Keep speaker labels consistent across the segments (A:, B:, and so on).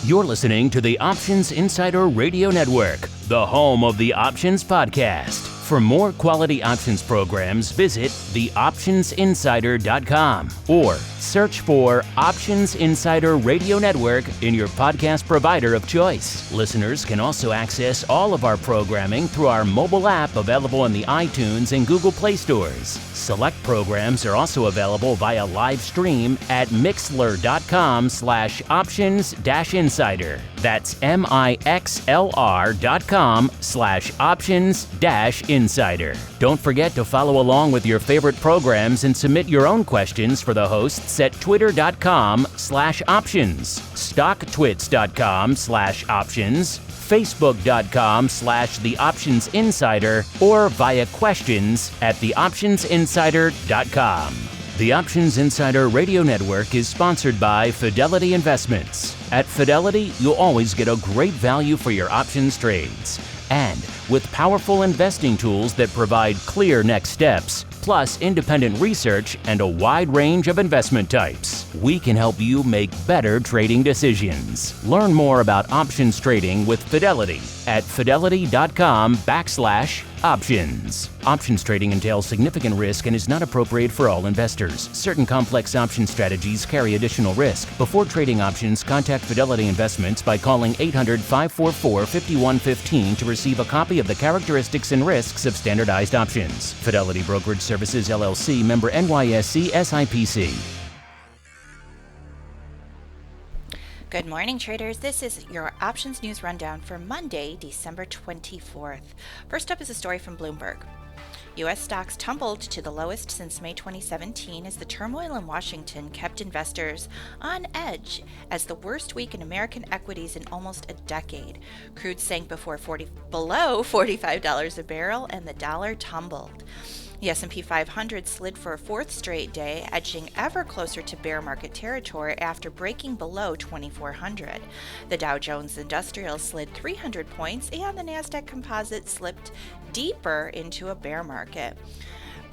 A: You're listening to the Options Insider Radio Network, the home of the Options Podcast. For more quality options programs, visit theoptionsinsider.com or search for Options Insider Radio Network in your podcast provider of choice. Listeners can also access all of our programming through our mobile app available in the iTunes and Google Play stores. Select programs are also available via live stream at mixlr.com/options-insider. That's mixlr.com/options-insider. Don't forget to follow along with your favorite programs and submit your own questions for the hosts at twitter.com/options, stocktwits.com/options, facebook.com/theoptionsinsider, or via questions at theoptionsinsider.com. The Options Insider Radio Network is sponsored by Fidelity Investments. At Fidelity, you'll always get a great value for your options trades. And with powerful investing tools that provide clear next steps, plus independent research and a wide range of investment types, we can help you make better trading decisions. Learn more about options trading with Fidelity at fidelity.com/options. Options trading entails significant risk and is not appropriate for all investors. Certain complex option strategies carry additional risk. Before trading options, contact Fidelity Investments by calling 800-544-5115 to receive a copy of the characteristics and risks of standardized options. Fidelity Brokerage Services, LLC, member NYSE SIPC.
B: Good morning, traders. This is your Options News Rundown for Monday, December 24th. First up is a story from Bloomberg. U.S. stocks tumbled to the lowest since May 2017 as the turmoil in Washington kept investors on edge as the worst week in American equities in almost a decade. Crude sank below $45 a barrel and the dollar tumbled. The S&P 500 slid for a fourth straight day, edging ever closer to bear market territory after breaking below 2,400. The Dow Jones Industrial slid 300 points, and the Nasdaq Composite slipped deeper into a bear market.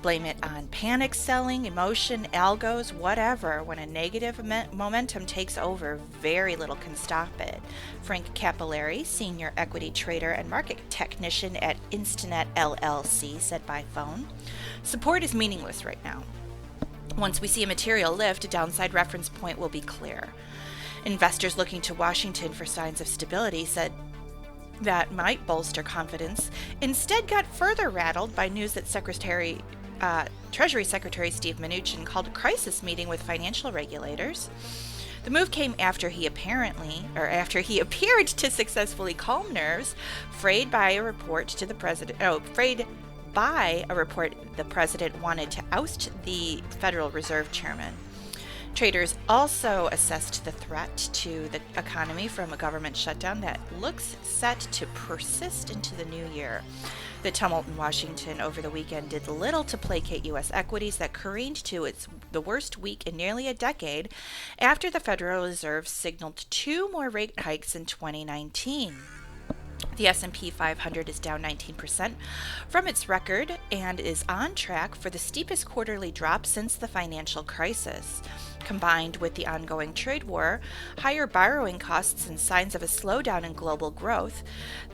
B: Blame it on panic selling, emotion, algos, whatever. When a negative momentum takes over, very little can stop it. Frank Capillari, senior equity trader and market technician at Instinet LLC, said by phone, "Support is meaningless right now. Once we see a material lift, a downside reference point will be clear." Investors looking to Washington for signs of stability said that might bolster confidence, instead got further rattled by news that Treasury Secretary Steve Mnuchin called a crisis meeting with financial regulators. The move came after he appeared to successfully calm nerves, afraid by a report the president wanted to oust the Federal Reserve chairman. Traders also assessed the threat to the economy from a government shutdown that looks set to persist into the new year. The tumult in Washington over the weekend did little to placate U.S. equities that careened to the worst week in nearly a decade after the Federal Reserve signaled 2 more rate hikes in 2019. The S&P 500 is down 19% from its record and is on track for the steepest quarterly drop since the financial crisis. Combined with the ongoing trade war, higher borrowing costs, and signs of a slowdown in global growth,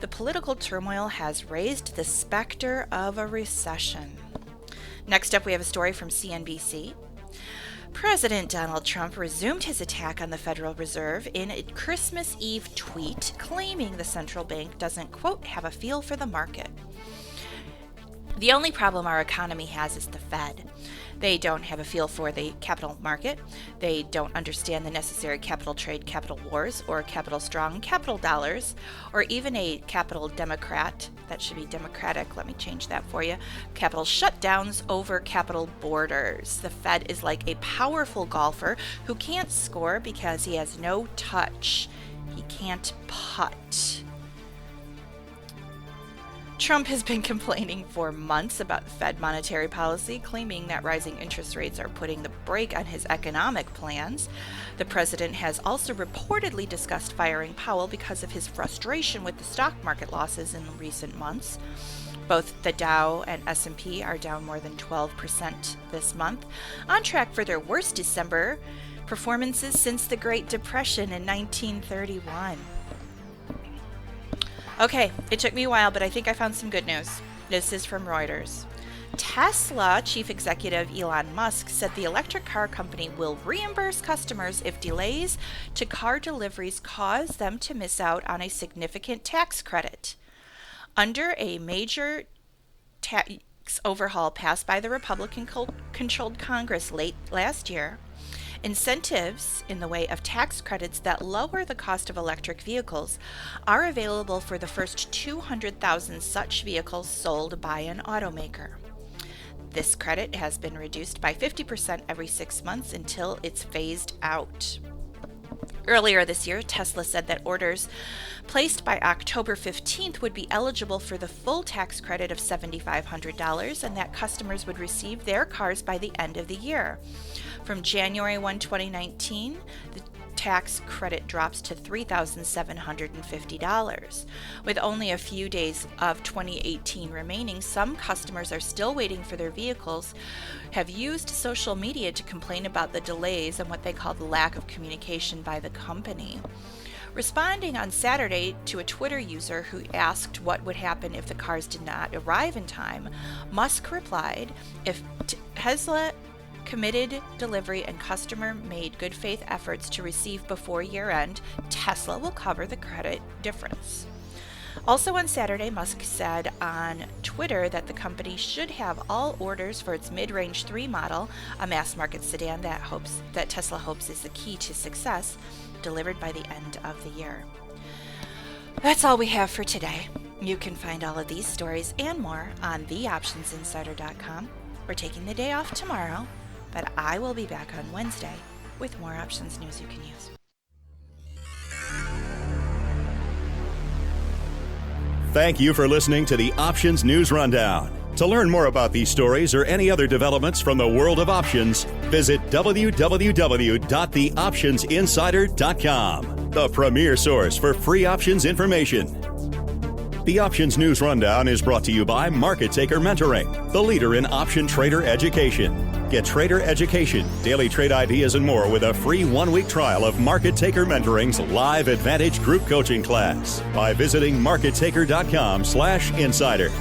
B: the political turmoil has raised the specter of a recession. Next up, we have a story from CNBC. President Donald Trump resumed his attack on the Federal Reserve in a Christmas Eve tweet, claiming the central bank doesn't, quote, have a feel for the market. The only problem our economy has is the Fed. They don't have a feel for the capital market. They don't understand the necessary capital trade, capital wars, or capital strong, capital dollars, or even a capital Democrat. That should be democratic. Let me change that for you. Capital shutdowns over capital borders. The Fed is like a powerful golfer who can't score because he has no touch. He can't putt. Trump has been complaining for months about Fed monetary policy, claiming that rising interest rates are putting the brake on his economic plans. The president has also reportedly discussed firing Powell because of his frustration with the stock market losses in recent months. Both the Dow and S&P are down more than 12% this month, on track for their worst December performances since the Great Depression in 1931. Okay, it took me a while, but I think I found some good news. This is from Reuters. Tesla chief executive Elon Musk said the electric car company will reimburse customers if delays to car deliveries cause them to miss out on a significant tax credit. Under a major tax overhaul passed by the Republican-controlled Congress late last year, incentives in the way of tax credits that lower the cost of electric vehicles are available for the first 200,000 such vehicles sold by an automaker. This credit has been reduced by 50% every 6 months until it's phased out. Earlier this year, Tesla said that orders placed by October 15th would be eligible for the full tax credit of $7,500 and that customers would receive their cars by the end of the year. From January 1, 2019, the tax credit drops to $3,750. With only a few days of 2018 remaining, some customers are still waiting for their vehicles, have used social media to complain about the delays and what they call the lack of communication by the company. Responding on Saturday to a Twitter user who asked what would happen if the cars did not arrive in time, Musk replied, "If Tesla committed delivery and customer made good faith efforts to receive before year end, Tesla will cover the credit difference." Also on Saturday, Musk said on Twitter that the company should have all orders for its mid-range 3 model, a mass-market sedan that Tesla hopes is the key to success, delivered by the end of the year. That's all we have for today. You can find all of these stories and more on theoptionsinsider.com. We're taking the day off tomorrow, but I will be back on Wednesday with more options news you can use.
C: Thank you for listening to the Options News Rundown. To learn more about these stories or any other developments from the world of options, visit www.theoptionsinsider.com, the premier source for free options information. The Options News Rundown is brought to you by Market Taker Mentoring, the leader in option trader education. Get trader education, daily trade ideas, and more with a free 1-week trial of Market Taker Mentoring's live Advantage group coaching class by visiting markettaker.com/insider.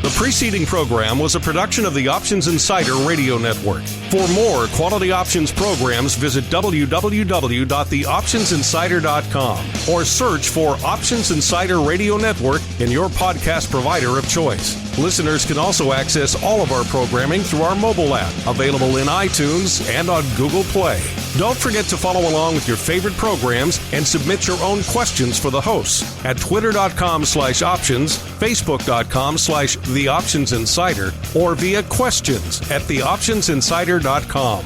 D: The preceding program was a production of the Options Insider Radio Network. For more quality options programs, visit www.theoptionsinsider.com or search for Options Insider Radio Network in your podcast provider of choice. Listeners can also access all of our programming through our mobile app, available in iTunes and on Google Play. Don't forget to follow along with your favorite programs and submit your own questions for the hosts at twitter.com/options, facebook.com/theoptionsinsider, or via questions@theoptionsinsider.com.